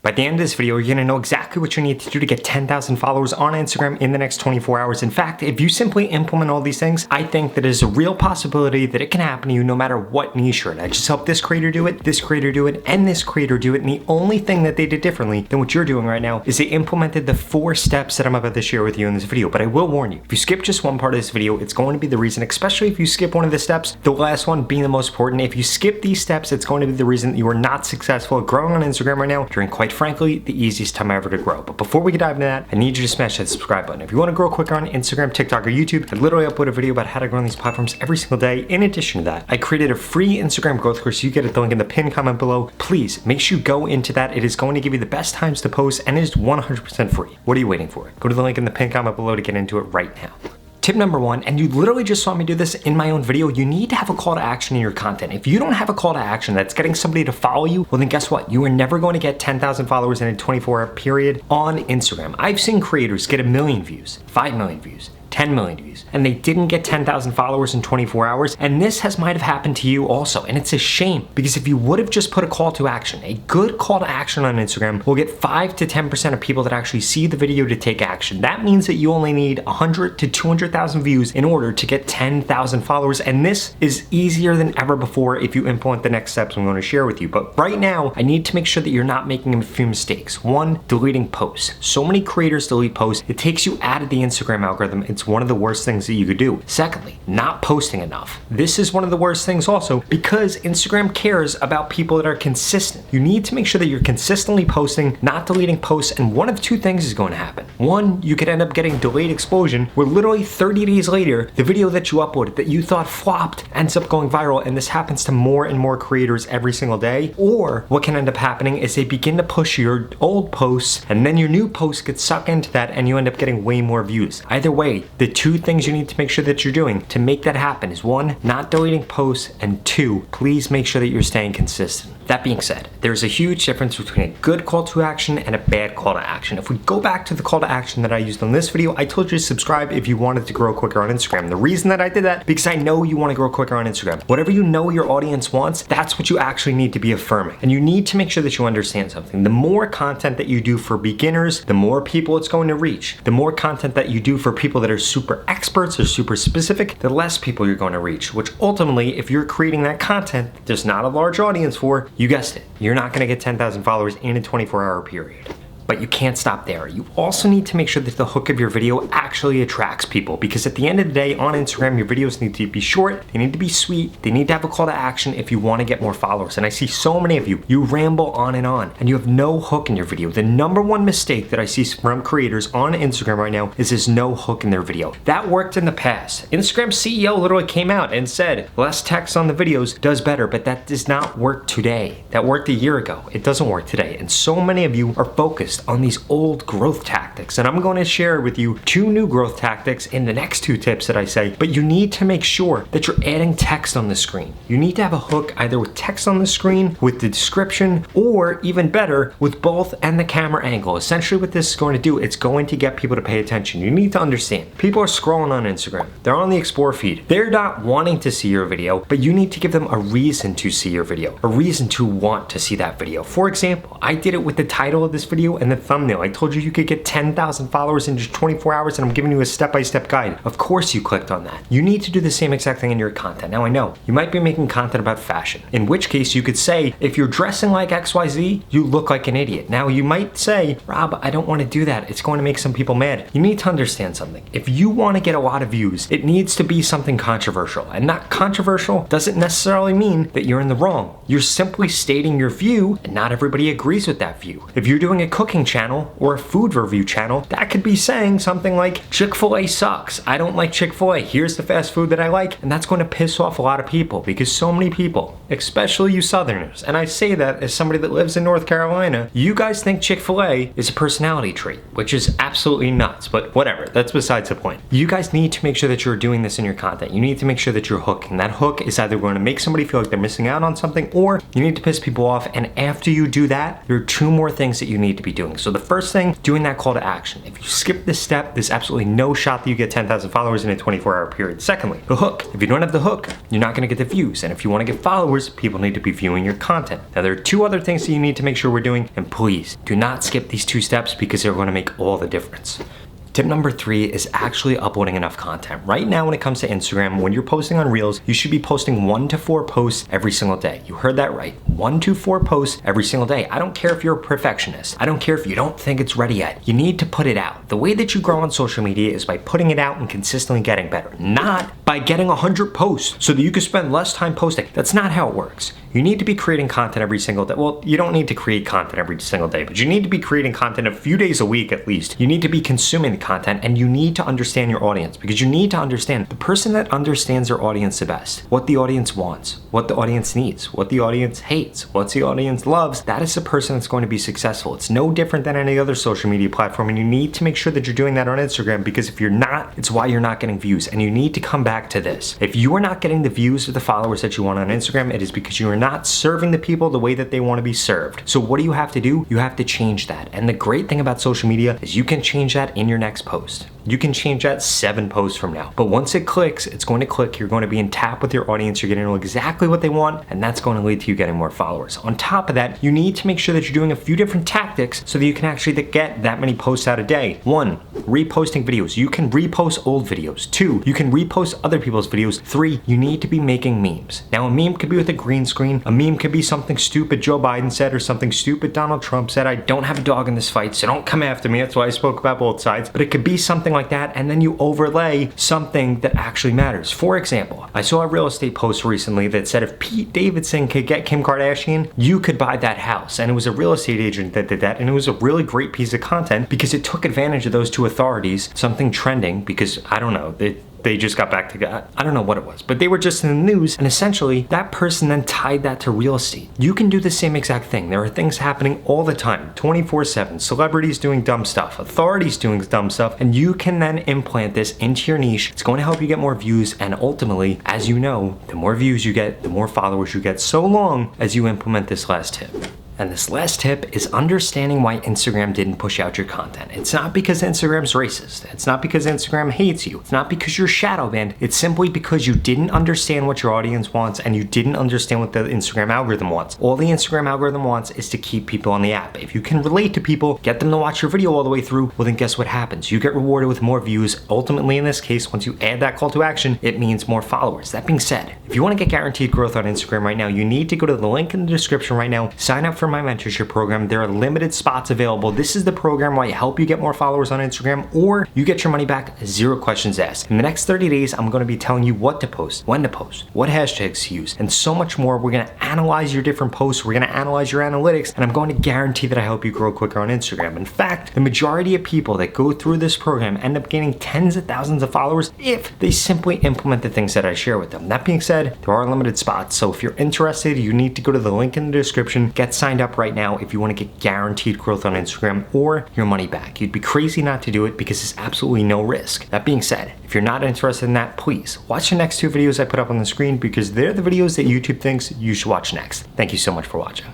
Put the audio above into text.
By the end of this video, you're gonna know exactly what you need to do to get 10,000 followers on Instagram in the next 24 hours. In fact, if you simply implement all these things, I think that there's a real possibility that it can happen to you no matter what niche you're in. I just helped this creator do it, this creator do it, and this creator do it, and the only thing that they did differently than what you're doing right now is they implemented the 4 steps that I'm about to share with you in this video. But I will warn you, if you skip just one part of this video, it's going to be the reason, especially if you skip one of the steps, the last one being the most important. If you skip these steps, it's going to be the reason that you are not successful at growing on Instagram right now during, quite frankly, the easiest time ever to grow. But before we dive into that, I need you to smash that subscribe button. If you want to grow quicker on Instagram, TikTok, or YouTube, I literally upload a video about how to grow on these platforms every single day. In addition to that, I created a free Instagram growth course. You get it, the link in the pinned comment below. Please make sure you go into that. It is going to give you the best times to post, and it is 100% free. What are you waiting for? Go to the link in the pinned comment below to get into it right now. Tip number 1, and you literally just saw me do this in my own video, you need to have a call to action in your content. If you don't have a call to action that's getting somebody to follow you, well then guess what? You are never going to get 10,000 followers in a 24-hour period on Instagram. I've seen creators get 1 million views, 5 million views, 10 million views, and they didn't get 10,000 followers in 24 hours, and this might have happened to you also, and it's a shame, because if you would have just put a call to action, a good call to action on Instagram will get 5 to 10% of people that actually see the video to take action. That means that you only need 100 to 200,000 views in order to get 10,000 followers, and this is easier than ever before if you implement the next steps I'm going to share with you. But right now, I need to make sure that you're not making a few mistakes. 1, deleting posts. So many creators delete posts, it takes you out of the Instagram algorithm. It's one of the worst things that you could do. Secondly, not posting enough. This is one of the worst things also, because Instagram cares about people that are consistent. You need to make sure that you're consistently posting, not deleting posts, and one of 2 things is going to happen. 1, you could end up getting delayed explosion, where literally 30 days later, the video that you uploaded that you thought flopped ends up going viral, and this happens to more and more creators every single day. Or what can end up happening is they begin to push your old posts, and then your new posts get sucked into that, and you end up getting way more views. Either way, the 2 things you need to make sure that you're doing to make that happen is 1, not deleting posts, and 2, please make sure that you're staying consistent. That being said, there's a huge difference between a good call to action and a bad call to action. If we go back to the call to action that I used on this video, I told you to subscribe if you wanted to grow quicker on Instagram. The reason that I did that, because I know you want to grow quicker on Instagram. Whatever you know your audience wants, that's what you actually need to be affirming. And you need to make sure that you understand something. The more content that you do for beginners, the more people it's going to reach. The more content that you do for people that are super experts or super specific, the less people you're going to reach, which ultimately, if you're creating that content there's not a large audience for, you guessed it, you're not going to get 10,000 followers in a 24-hour period. But you can't stop there. You also need to make sure that the hook of your video actually attracts people, because at the end of the day on Instagram, your videos need to be short, they need to be sweet, they need to have a call to action if you want to get more followers. And I see so many of you ramble on, and you have no hook in your video. The number 1 mistake that I see from creators on Instagram right now is there's no hook in their video. That worked in the past. Instagram CEO literally came out and said less text on the videos does better, but that does not work today. That worked a year ago. It doesn't work today. And so many of you are focused on these old growth tactics, and I'm going to share with you 2 new growth tactics in the next 2 tips that I say. But you need to make sure that you're adding text on the screen. You need to have a hook either with text on the screen, with the description, or even better, with both and the camera angle. Essentially what this is going to do, it's going to get people to pay attention. You need to understand, people are scrolling on Instagram, they're on the explore feed, they're not wanting to see your video, but you need to give them a reason to see your video, a reason to want to see that video. For example, I did it with the title of this video and the thumbnail. I told you could get 10,000 followers in just 24 hours, and I'm giving you a step-by-step guide. Of course you clicked on that. You need to do the same exact thing in your content. Now I know, you might be making content about fashion, in which case you could say, if you're dressing like XYZ, you look like an idiot. Now you might say, Rob, I don't want to do that. It's going to make some people mad. You need to understand something. If you want to get a lot of views, it needs to be something controversial. And not controversial doesn't necessarily mean that you're in the wrong. You're simply stating your view, and not everybody agrees with that view. If you're doing a cooking channel, channel or a food review channel, that could be saying something like, Chick-fil-A sucks, I don't like Chick-fil-A, here's the fast food that I like, and that's going to piss off a lot of people because so many people, especially you Southerners, and I say that as somebody that lives in North Carolina, you guys think Chick-fil-A is a personality trait, which is absolutely nuts, but whatever, that's besides the point. You guys need to make sure that you're doing this in your content. You need to make sure that you're hooking. That hook is either going to make somebody feel like they're missing out on something, or you need to piss people off, and after you do that, there are two more things that you need to be doing. doing. So the first thing, doing that call to action. If you skip this step, there's absolutely no shot that you get 10,000 followers in a 24-hour period. Secondly, the hook. If you don't have the hook, you're not gonna get the views. And if you wanna get followers, people need to be viewing your content. Now there are two other things that you need to make sure we're doing, and please do not skip these two steps because they're gonna make all the difference. Tip number 3 is actually uploading enough content. Right now when it comes to Instagram, when you're posting on Reels, you should be posting 1 to 4 posts every single day. You heard that right. 1 to 4 posts every single day. I don't care if you're a perfectionist. I don't care if you don't think it's ready yet. You need to put it out. The way that you grow on social media is by putting it out and consistently getting better, not by getting 100 posts so that you can spend less time posting. That's not how it works. You need to be creating content every single day. Well, you don't need to create content every single day, but you need to be creating content a few days a week at least. You need to be consuming the content, and you need to understand your audience, because you need to understand the person that understands their audience the best, what the audience wants, what the audience needs, what the audience hates, what the audience loves. That is the person that's going to be successful. It's no different than any other social media platform, and you need to make sure that you're doing that on Instagram, because if you're not, it's why you're not getting views. And you need to come back to this. If you are not getting the views or the followers that you want on Instagram, it is because you are not serving the people the way that they want to be served. So what do you have to do? You have to change that. And the great thing about social media is you can change that in your next post. You can change that 7 posts from now. But once it clicks, it's going to click. You're going to be in tap with your audience. You're going to know exactly what they want, and that's going to lead to you getting more followers. On top of that, you need to make sure that you're doing a few different tactics so that you can actually get that many posts out a day. 1, reposting videos. You can repost old videos. 2, you can repost other people's videos. 3, you need to be making memes. Now, a meme could be with a green screen. A meme could be something stupid Joe Biden said or something stupid Donald Trump said. I don't have a dog in this fight, so don't come after me. That's why I spoke about both sides. But it could be something like that, and then you overlay something that actually matters. For example, I saw a real estate post recently that said if Pete Davidson could get Kim Kardashian, you could buy that house. And it was a real estate agent that did that, and it was a really great piece of content because it took advantage of those two authorities, something trending, because I don't know, they just got back together. I don't know what it was, but they were just in the news, and essentially that person then tied that to real estate. You can do the same exact thing. There are things happening all the time, 24/7, celebrities doing dumb stuff, authorities doing dumb stuff, and you can then implant this into your niche. It's going to help you get more views, and ultimately, as you know, the more views you get, the more followers you get, so long as you implement this last tip. And this last tip is understanding why Instagram didn't push out your content. It's not because Instagram's racist. It's not because Instagram hates you. It's not because you're shadow banned. It's simply because you didn't understand what your audience wants, and you didn't understand what the Instagram algorithm wants. All the Instagram algorithm wants is to keep people on the app. If you can relate to people, get them to watch your video all the way through, well then guess what happens? You get rewarded with more views. Ultimately in this case, once you add that call to action, it means more followers. That being said, if you want to get guaranteed growth on Instagram right now, you need to go to the link in the description right now, sign up for my mentorship program. There are limited spots available. This is the program where I help you get more followers on Instagram, or you get your money back, 0 questions asked. In the next 30 days, I'm going to be telling you what to post, when to post, what hashtags to use, and so much more. We're going to analyze your different posts. We're going to analyze your analytics, and I'm going to guarantee that I help you grow quicker on Instagram. In fact, the majority of people that go through this program end up gaining tens of thousands of followers if they simply implement the things that I share with them. That being said, there are limited spots. So if you're interested, you need to go to the link in the description, get signed up right now if you want to get guaranteed growth on Instagram or your money back. You'd be crazy not to do it because there's absolutely no risk. That being said, if you're not interested in that, please watch the next 2 videos I put up on the screen because they're the videos that YouTube thinks you should watch next. Thank you so much for watching.